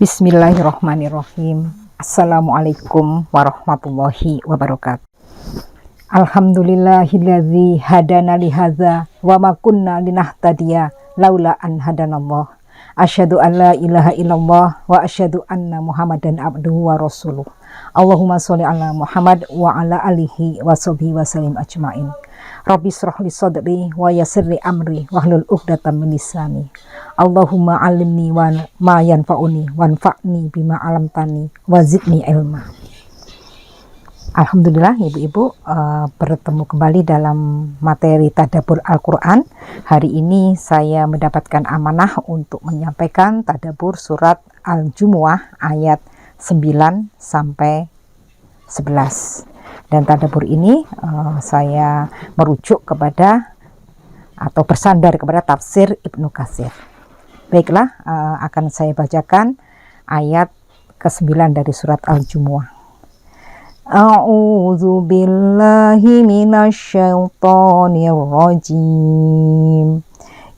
Bismillahirrahmanirrahim. Assalamualaikum warahmatullahi wabarakatuh. Alhamdulillahilladzi hadana lihadza wa ma kunna linahtadiya laula an hadanallah. Asyhadu an la ilaha illallah wa asyhadu anna Muhammadan abduhu wa rasuluh. Allahumma sholli ala Muhammad wa ala alihi wa sahbihi wa sallim ajmain. Rabbi shrah li sadri wa yassir li amri wahlul 'uqdatam min lisani. Allahumma 'allimni wa ma yanfa'uni wanfa'ni bima 'allamtani wa zidni ilma. Alhamdulillah ibu-ibu, bertemu kembali dalam materi tadabbur Al-Quran. Hari ini saya mendapatkan amanah untuk menyampaikan tadabbur surat Al-Jumu'ah ayat 9 sampai 11. Dan tadabbur ini saya merujuk kepada atau bersandar kepada tafsir Ibnu Katsir. Baiklah, akan saya bacakan ayat ke-9 dari surat Al-Jumu'ah. A'udzu billahi minasyaitonir rajim.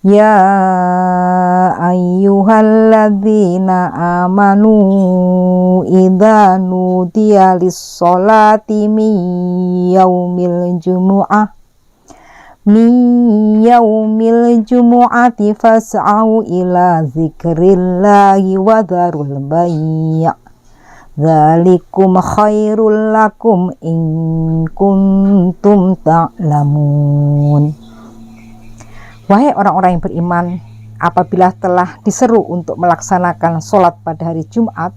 Ya ayyuhalladzina amanu idza nudiya lis-sholati min yaumil jumu'ati fas'au ila dzikrillahi wa dzarul bai'. Dzalikum khairul lakum in kuntum ta'lamun. Wahai orang-orang yang beriman, apabila telah diseru untuk melaksanakan sholat pada hari Jumat,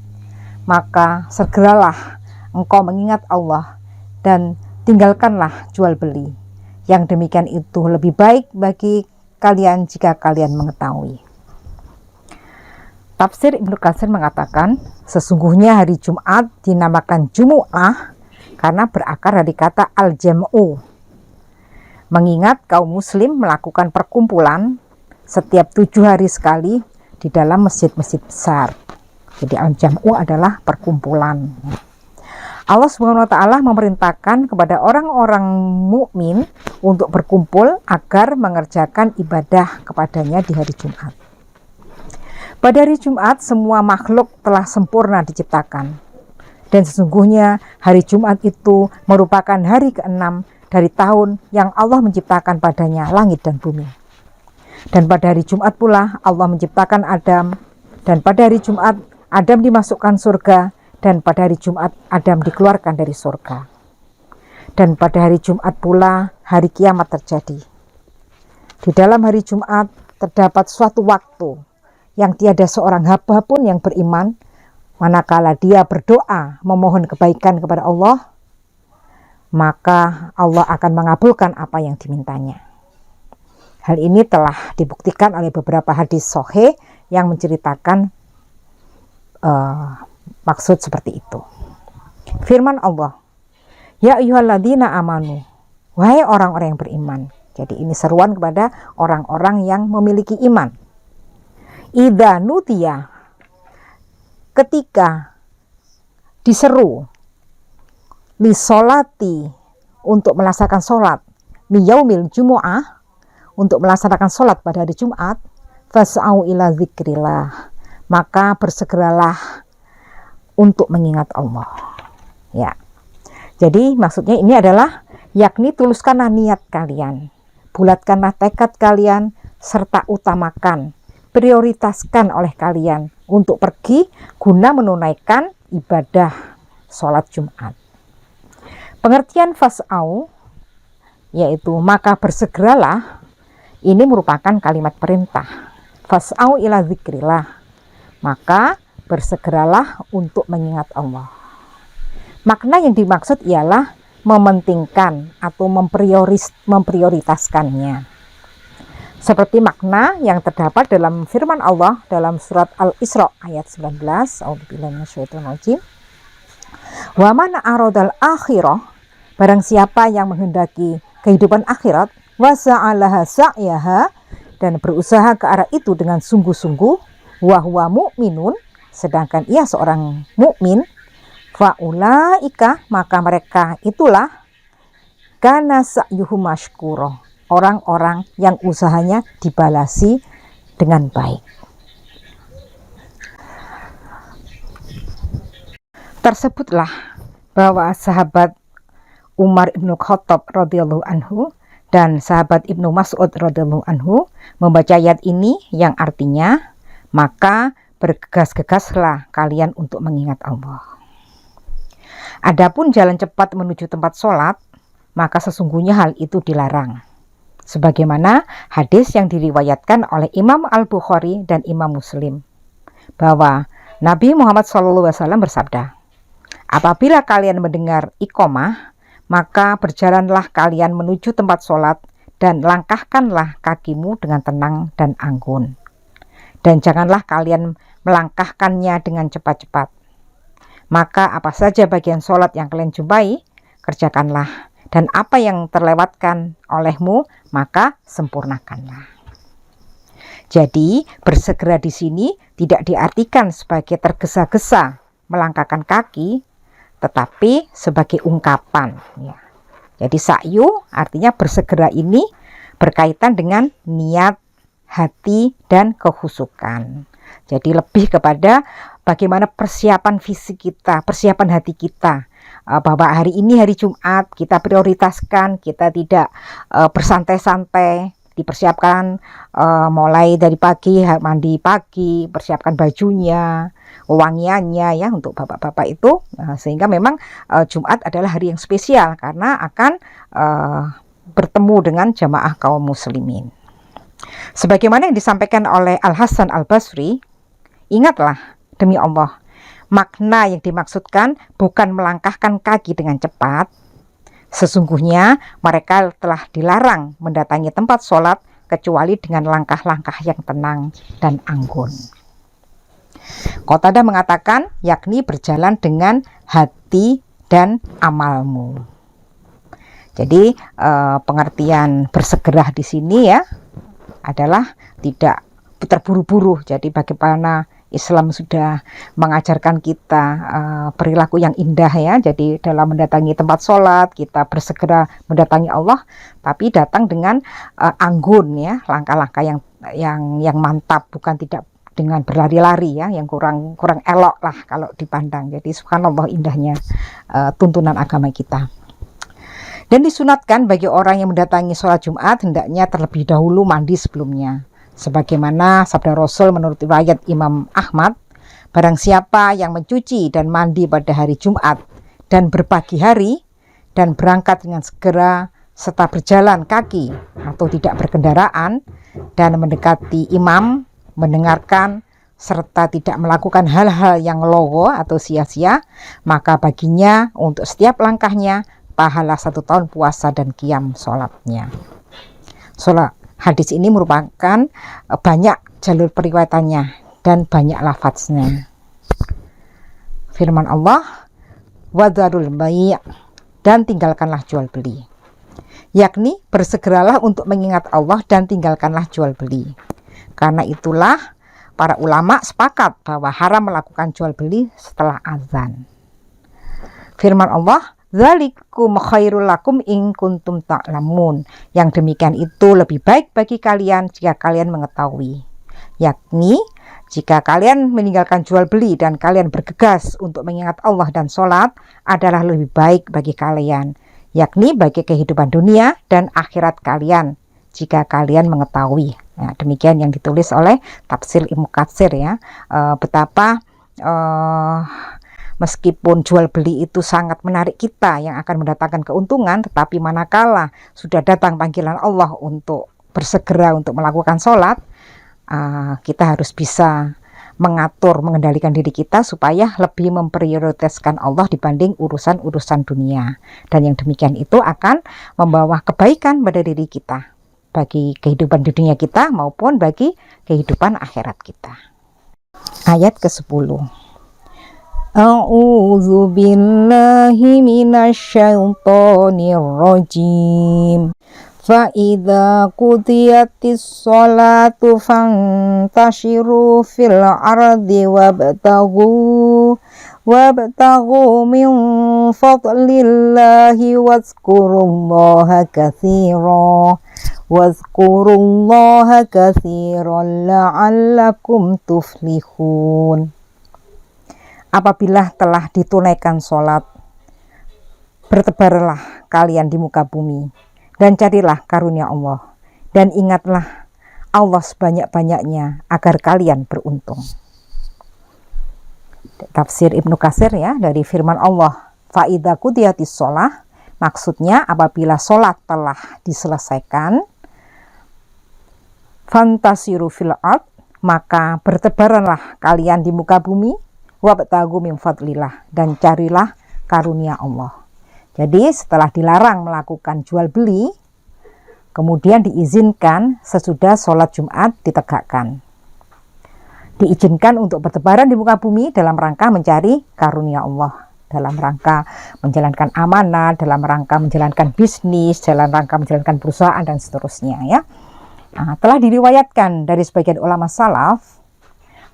maka segeralah engkau mengingat Allah dan tinggalkanlah jual beli. Yang demikian itu lebih baik bagi kalian jika kalian mengetahui. Tafsir Ibnu Katsir mengatakan, sesungguhnya hari Jumat dinamakan Jumu'ah karena berakar dari kata al-jam'u, mengingat kaum muslim melakukan perkumpulan setiap 7 hari sekali di dalam masjid-masjid besar. Jadi al-jam'u adalah perkumpulan. Allah Subhanahu wa taala memerintahkan kepada orang-orang mukmin untuk berkumpul agar mengerjakan ibadah kepadanya di hari Jumat. Pada hari Jumat semua makhluk telah sempurna diciptakan. Dan sesungguhnya hari Jumat itu merupakan hari ke-6 dari tahun yang Allah menciptakan padanya langit dan bumi. Dan pada hari Jumat pula Allah menciptakan Adam, dan pada hari Jumat Adam dimasukkan surga, dan pada hari Jumat Adam dikeluarkan dari surga. Dan pada hari Jumat pula hari kiamat terjadi. Di dalam hari Jumat terdapat suatu waktu yang tiada seorang hamba pun yang beriman, manakala dia berdoa memohon kebaikan kepada Allah, maka Allah akan mengabulkan apa yang dimintanya. Hal ini telah dibuktikan oleh beberapa hadis sahih yang menceritakan maksud seperti itu. Firman Allah, ya ayyuhalladzina amanu, wahai orang-orang yang beriman. Jadi ini seruan kepada orang-orang yang memiliki iman. Idza nudiya, ketika diseru, lisolati, untuk melaksanakan sholat, miyaumil jumu'ah, untuk melaksanakan sholat pada hari Jumat, fas'au ila dzikrillah, maka bersegeralah untuk mengingat Allah. Ya. Jadi maksudnya ini adalah yakni tuluskanlah niat kalian, bulatkanlah tekad kalian, serta utamakan, prioritaskan oleh kalian untuk pergi guna menunaikan ibadah sholat Jumat. Pengertian fas'au, yaitu maka bersegeralah, ini merupakan kalimat perintah. Fas'au ila dzikrillah, maka bersegeralah untuk mengingat Allah. Makna yang dimaksud ialah mementingkan atau memprioritaskannya. Seperti makna yang terdapat dalam firman Allah dalam surat Al-Isra ayat 19. A'udzubillahi minasyaitonir rajim. Wa man aradal akhirah, barang siapa yang menghendaki kehidupan akhirat, wa sa'alaha sa'yaha, dan berusaha ke arah itu dengan sungguh-sungguh, wa huwa mu'minun, sedangkan ia seorang mukmin, fa ulaika, maka mereka itulah kana sa'yuhum mashkura, orang-orang yang usahanya dibalasi dengan baik. Tersebutlah bahwa sahabat Umar ibnu Khattab radhiyallahu anhu dan sahabat Ibnu Mas'ud radhiyallahu anhu membaca ayat ini yang artinya, maka bergegas-gegaslah kalian untuk mengingat Allah. Adapun jalan cepat menuju tempat sholat, maka sesungguhnya hal itu dilarang. Sebagaimana hadis yang diriwayatkan oleh Imam Al-Bukhari dan Imam Muslim, bahwa Nabi Muhammad SAW bersabda, apabila kalian mendengar iqamah, maka berjalanlah kalian menuju tempat sholat dan langkahkanlah kakimu dengan tenang dan anggun. Dan janganlah kalian melangkahkannya dengan cepat-cepat. Maka apa saja bagian sholat yang kalian jumpai, kerjakanlah. Dan apa yang terlewatkan olehmu, maka sempurnakanlah. Jadi bersegera di sini tidak diartikan sebagai tergesa-gesa melangkahkan kaki, tetapi sebagai ungkapan. Ya. Jadi sa'yu artinya bersegera ini berkaitan dengan niat, hati, dan kehusukan. Jadi lebih kepada bagaimana persiapan fisik kita, persiapan hati kita. Bahwa hari ini hari Jumat kita prioritaskan, kita tidak bersantai-santai, dipersiapkan mulai dari pagi, mandi pagi, persiapkan bajunya, wangiannya ya untuk bapak-bapak itu, sehingga memang Jumat adalah hari yang spesial karena akan bertemu dengan jamaah kaum muslimin. Sebagaimana yang disampaikan oleh Al-Hasan Al-Basri, ingatlah demi Allah, makna yang dimaksudkan bukan melangkahkan kaki dengan cepat. Sesungguhnya mereka telah dilarang mendatangi tempat sholat kecuali dengan langkah-langkah yang tenang dan anggun. Qatadah mengatakan yakni berjalan dengan hati dan amalmu. Jadi pengertian bersegera di sini ya adalah tidak terburu-buru. Jadi bagaimana Islam sudah mengajarkan kita perilaku yang indah ya. Jadi dalam mendatangi tempat sholat kita bersegera mendatangi Allah, tapi datang dengan anggun ya, langkah-langkah yang mantap, bukan tidak dengan berlari-lari ya, yang kurang elok lah kalau dipandang. Jadi subhanallah indahnya tuntunan agama kita. Dan disunatkan bagi orang yang mendatangi sholat Jumat hendaknya terlebih dahulu mandi sebelumnya. Sebagaimana sabda Rasul menurut riwayat Imam Ahmad, barang siapa yang mencuci dan mandi pada hari Jumat dan berpagi hari dan berangkat dengan segera serta berjalan kaki atau tidak berkendaraan dan mendekati imam, mendengarkan serta tidak melakukan hal-hal yang logo atau sia-sia, maka baginya untuk setiap langkahnya pahala 1 tahun puasa dan qiyam sholatnya. Hadis ini merupakan banyak jalur periwayatannya dan banyak lafadznya. Firman Allah, wadharul bai' dan tinggalkanlah jual beli. Yakni bersegeralah untuk mengingat Allah dan tinggalkanlah jual beli. Karena itulah para ulama sepakat bahwa haram melakukan jual beli setelah azan. Firman Allah, dzalikum khairul lakum in kuntum ta'lamun. Yang demikian itu lebih baik bagi kalian jika kalian mengetahui. Yakni jika kalian meninggalkan jual beli dan kalian bergegas untuk mengingat Allah dan sholat adalah lebih baik bagi kalian. Yakni bagi kehidupan dunia dan akhirat kalian jika kalian mengetahui. Nah, demikian yang ditulis oleh Tafsir Ibnu Katsir ya. Betapa meskipun jual beli itu sangat menarik kita yang akan mendatangkan keuntungan, tetapi manakala sudah datang panggilan Allah untuk bersegera untuk melakukan sholat, kita harus bisa mengatur, mengendalikan diri kita supaya lebih memprioritaskan Allah dibanding urusan-urusan dunia. Dan yang demikian itu akan membawa kebaikan pada diri kita, bagi kehidupan di dunia kita maupun bagi kehidupan akhirat kita. Ayat ke-10. A'udzu billahi minasyaitonir rajim. Fa idza qudiyatis sholatu fantashiru fil ardi wabtaghu min fadlillahi wazkurullaha katsiran la'allakum tuflihun. apabila telah ditunaikan sholat, bertebarlah kalian di muka bumi dan carilah karunia Allah, dan ingatlah Allah sebanyak-banyaknya agar kalian beruntung. Tafsir Ibnu Katsir ya, dari firman Allah, fa'idza qudiyatis shalah, maksudnya apabila sholat telah diselesaikan, fantasiru fil ard, maka bertebaranlah kalian di muka bumi, wabtaghu min fadlillah, dan carilah karunia Allah. Jadi setelah dilarang melakukan jual beli, kemudian diizinkan sesudah sholat Jumat ditegakkan. Diizinkan untuk bertebaran di muka bumi dalam rangka mencari karunia Allah, dalam rangka menjalankan amanah, dalam rangka menjalankan bisnis, dalam rangka menjalankan perusahaan, dan seterusnya ya. Nah, telah diriwayatkan dari sebagian ulama salaf,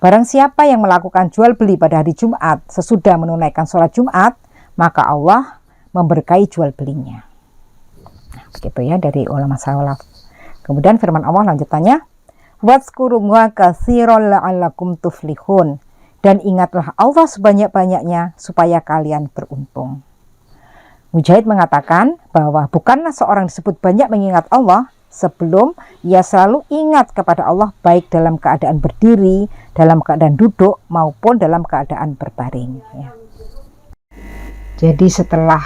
barang siapa yang melakukan jual beli pada hari Jumat sesudah menunaikan sholat Jumat, maka Allah memberkahi jual belinya. Nah, begitu ya dari ulama salaf. Kemudian firman Allah lanjutannya, wazkurullaha katsiran la'allakum tuflihun, dan ingatlah Allah sebanyak-banyaknya supaya kalian beruntung. Mujahid mengatakan bahwa bukanlah seorang disebut banyak mengingat Allah sebelum ia selalu ingat kepada Allah, baik dalam keadaan berdiri, dalam keadaan duduk, maupun dalam keadaan berbaring ya. Jadi setelah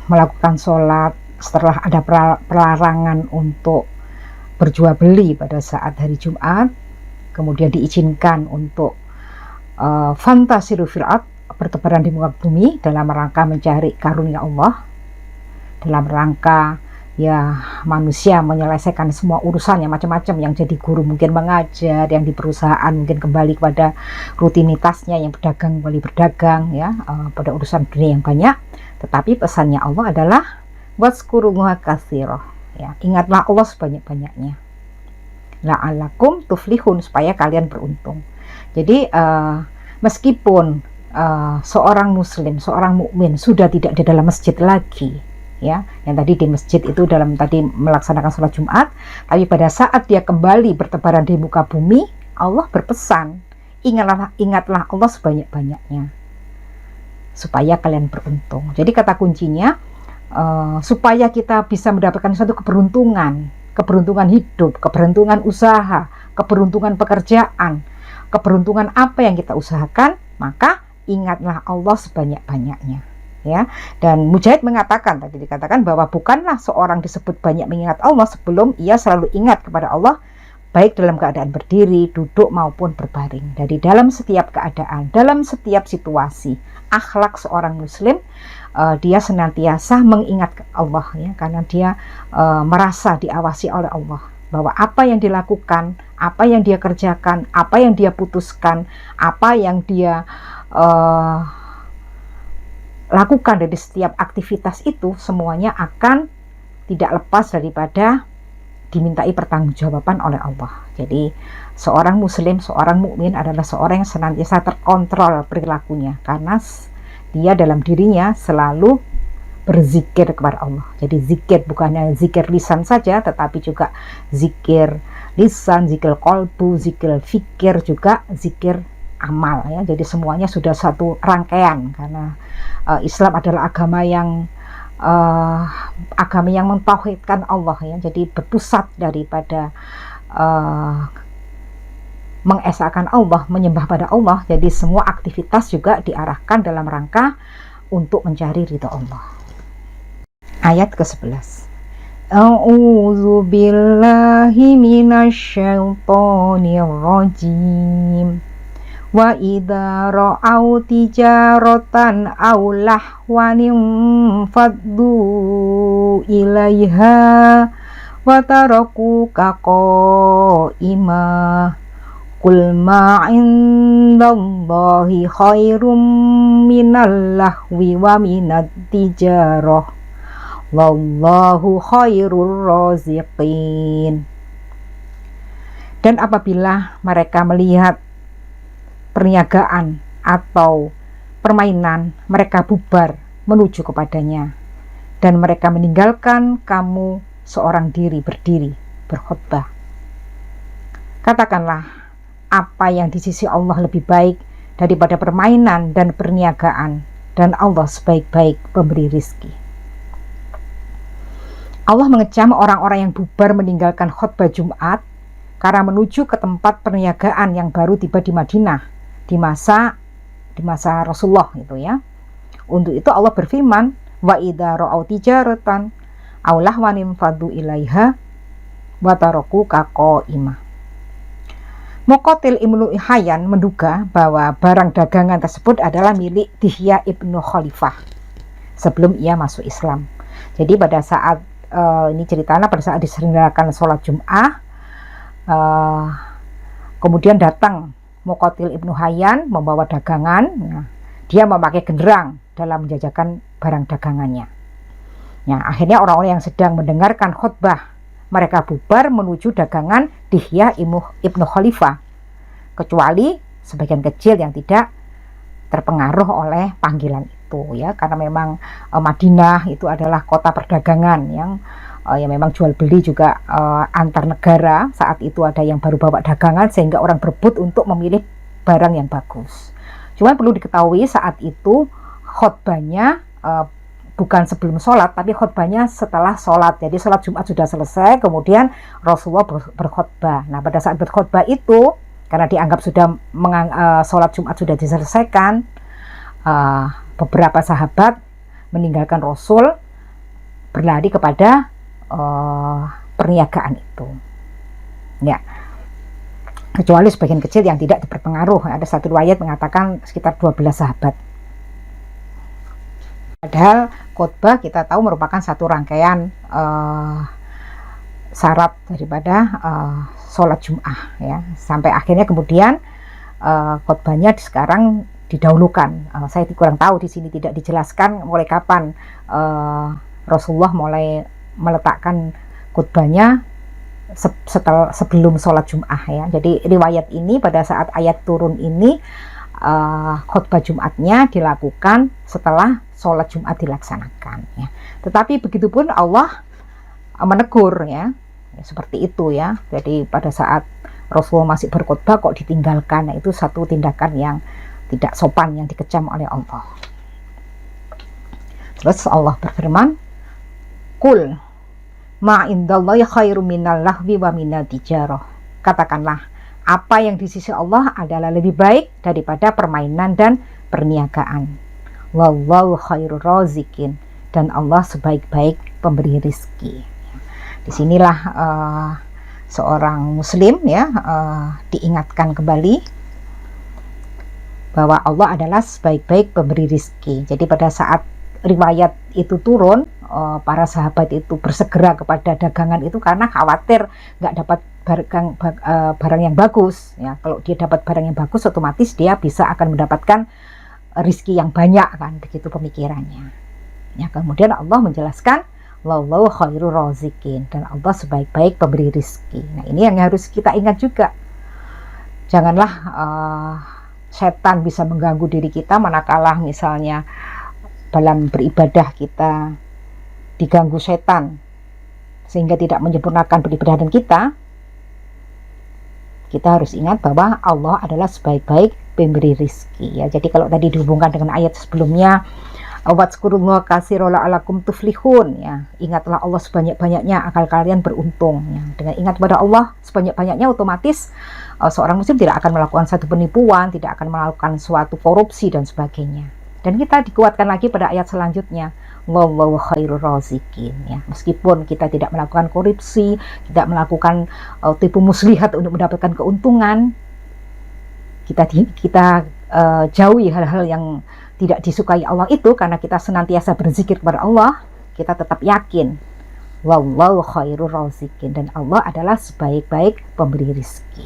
melakukan sholat, setelah ada pelarangan untuk berjual beli pada saat hari Jumat, kemudian diizinkan untuk fantasiru fil ard, bertebaran di muka bumi dalam rangka mencari karunia Allah, dalam rangka ya manusia menyelesaikan semua urusannya macam-macam, yang jadi guru mungkin mengajar, yang di perusahaan mungkin kembali kepada rutinitasnya, yang berdagang kembali berdagang ya, pada urusan dunia yang banyak. Tetapi pesannya Allah adalah wazkurullaha katsiran ya, ingatlah Allah sebanyak-banyaknya, la'allakum tuflihun, supaya kalian beruntung. Jadi meskipun seorang muslim, seorang mukmin sudah tidak di dalam masjid lagi ya, yang tadi di masjid itu dalam tadi melaksanakan sholat Jumat, tapi pada saat dia kembali bertebaran di muka bumi, Allah berpesan, ingatlah Allah sebanyak-banyaknya supaya kalian beruntung. Jadi kata kuncinya supaya kita bisa mendapatkan suatu keberuntungan hidup, keberuntungan usaha, keberuntungan pekerjaan, keberuntungan apa yang kita usahakan, maka ingatlah Allah sebanyak-banyaknya ya. Dan Mujahid mengatakan, tadi dikatakan bahwa bukanlah seorang disebut banyak mengingat Allah sebelum ia selalu ingat kepada Allah, baik dalam keadaan berdiri, duduk, maupun berbaring. Dari dalam setiap keadaan, dalam setiap situasi, akhlak seorang muslim, dia senantiasa mengingat Allah ya, karena dia merasa diawasi oleh Allah, bahwa apa yang dilakukan, apa yang dia kerjakan, apa yang dia putuskan, apa yang dia lakukan dari setiap aktivitas itu, semuanya akan tidak lepas daripada dimintai pertanggungjawaban oleh Allah. Jadi seorang muslim, seorang mukmin adalah seorang yang senantiasa terkontrol perilakunya, karena dia dalam dirinya selalu berzikir kepada Allah. Jadi zikir bukan hanya zikir lisan saja, tetapi juga zikir lisan, zikir qalbu, zikir fikir, juga zikir amal ya. Jadi semuanya sudah satu rangkaian, karena Islam adalah agama yang mentauhidkan Allah ya. Jadi berpusat daripada mengesahkan Allah, menyembah pada Allah. Jadi semua aktivitas juga diarahkan dalam rangka untuk mencari ridha Allah. Ayat ke-11. A'udzu billahi minasyaitonir rajim. Wa idza ra'au tijaratan aw lahwan faddu ilaiha wa tarakuka qa'ima qul ma 'indallahi khairum minal lahwi wa minat tijarah wallahu khairur raziqin. Dan apabila mereka melihat perniagaan atau permainan, mereka bubar menuju kepadanya, dan mereka meninggalkan kamu seorang diri berdiri berkhutbah. Katakanlah, apa yang di sisi Allah lebih baik daripada permainan dan perniagaan, dan Allah sebaik-baik pemberi rizki. Allah mengecam orang-orang yang bubar meninggalkan khutbah Jumat karena menuju ke tempat perniagaan yang baru tiba di Madinah di masa Rasulullah itu ya. Untuk itu Allah berfirman, wa idza ra'au tijaratan aw lahwan fadu ilaiha wa tarakuka qa'imah. Muqatil Ibnu Hayyan menduga bahwa barang dagangan tersebut adalah milik Dihya ibnu Khalifah sebelum ia masuk Islam. Jadi pada saat ini ceritanya pada saat diselenggarakan sholat Jum'ah, kemudian datang Muqatil Ibnu Hayyan membawa dagangan. Nah, dia memakai genderang dalam menjajakan barang dagangannya. Nah, akhirnya orang-orang yang sedang mendengarkan khutbah mereka bubar menuju dagangan Dihya ibnu Khalifah, kecuali sebagian kecil yang tidak terpengaruh oleh panggilan itu ya, karena memang Madinah itu adalah kota perdagangan yang memang jual beli juga antar negara. Saat itu ada yang baru bawa dagangan sehingga orang berebut untuk memilih barang yang bagus. Cuman perlu diketahui saat itu khutbahnya bukan sebelum sholat, tapi khutbahnya setelah sholat. Jadi sholat Jumat sudah selesai, kemudian Rasulullah berkhutbah. Nah, pada saat berkhutbah itu, karena dianggap sudah sholat Jumat sudah diselesaikan, beberapa sahabat meninggalkan Rasul, berlari kepada perniagaan itu. Ya, kecuali sebagian kecil yang tidak berpengaruh. Ada satu riwayat mengatakan sekitar 12 sahabat. Padahal khutbah kita tahu merupakan satu rangkaian syarat daripada sholat Jum'ah ya. Sampai akhirnya kemudian khutbahnya sekarang didahulukan. Saya kurang tahu di sini tidak dijelaskan mulai kapan Rasulullah mulai meletakkan khutbahnya sebelum sholat Jum'ah ya. Jadi riwayat ini pada saat ayat turun ini khutbah Jumatnya dilakukan setelah sholat Jumat dilaksanakan ya. Tetapi begitupun Allah menegur ya, seperti itu ya. Jadi pada saat Rasulullah masih berkhutbah kok ditinggalkan, nah, itu satu tindakan yang tidak sopan yang dikecam oleh Allah. Terus Allah berfirman, Qul ma indallahi khairum minal lahwi wa minal tijarah. Katakanlah, apa yang di sisi Allah adalah lebih baik daripada permainan dan perniagaan. Wallahu khairur razikin, dan Allah sebaik-baik pemberi rizki. Disinilah seorang muslim ya diingatkan kembali bahwa Allah adalah sebaik-baik pemberi rizki. Jadi pada saat riwayat itu turun, para sahabat itu bersegera kepada dagangan itu karena khawatir nggak dapat barang yang bagus ya. Kalau dia dapat barang yang bagus, otomatis dia bisa akan mendapatkan rizki yang banyak kan, begitu pemikirannya ya. Kemudian Allah menjelaskan wallahu khairur razikin, dan Allah sebaik-baik pemberi rizki. Nah, ini yang harus kita ingat juga. Janganlah setan bisa mengganggu diri kita manakala misalnya dalam beribadah kita diganggu setan sehingga tidak menyempurnakan beribadah kita. Kita harus ingat bahwa Allah adalah sebaik-baik pemberi rizki ya. Jadi kalau tadi dihubungkan dengan ayat sebelumnya, watskurullaha katsiran la'allakum tuflihun ya, ingatlah Allah sebanyak-banyaknya agar kalian beruntung ya. Dengan ingat pada Allah sebanyak-banyaknya, otomatis seorang muslim tidak akan melakukan satu penipuan, tidak akan melakukan suatu korupsi dan sebagainya. Dan kita dikuatkan lagi pada ayat selanjutnya, wallahu khairur razikin ya. Meskipun kita tidak melakukan korupsi, tidak melakukan tipu muslihat untuk mendapatkan keuntungan, kita jauhi hal-hal yang tidak disukai Allah itu, karena kita senantiasa berzikir kepada Allah, kita tetap yakin wallahu khairur razikin, dan Allah adalah sebaik-baik pemberi rizki.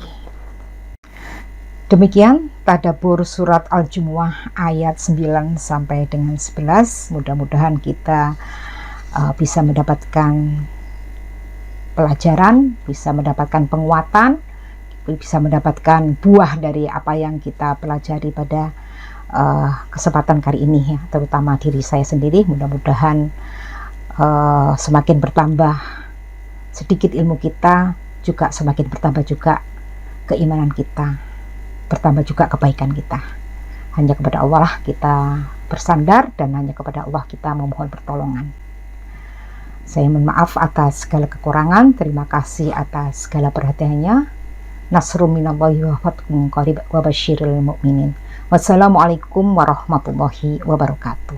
Demikian tadabbur surat Al-Jumu'ah ayat 9 sampai dengan 11. Mudah-mudahan kita bisa mendapatkan pelajaran, bisa mendapatkan penguatan, bisa mendapatkan buah dari apa yang kita pelajari pada kesempatan kali ini ya, terutama diri saya sendiri. Mudah-mudahan semakin bertambah sedikit ilmu kita, juga semakin bertambah juga keimanan kita. bertambah juga kebaikan kita. Hanya kepada Allah lah kita bersandar dan hanya kepada Allah kita memohon pertolongan. Saya mohon maaf atas segala kekurangan. Terima kasih atas segala perhatiannya. Nasrum minallahi wa fathun qarib wa basyiril mu'minin. Wassalamualaikum warahmatullahi wabarakatuh.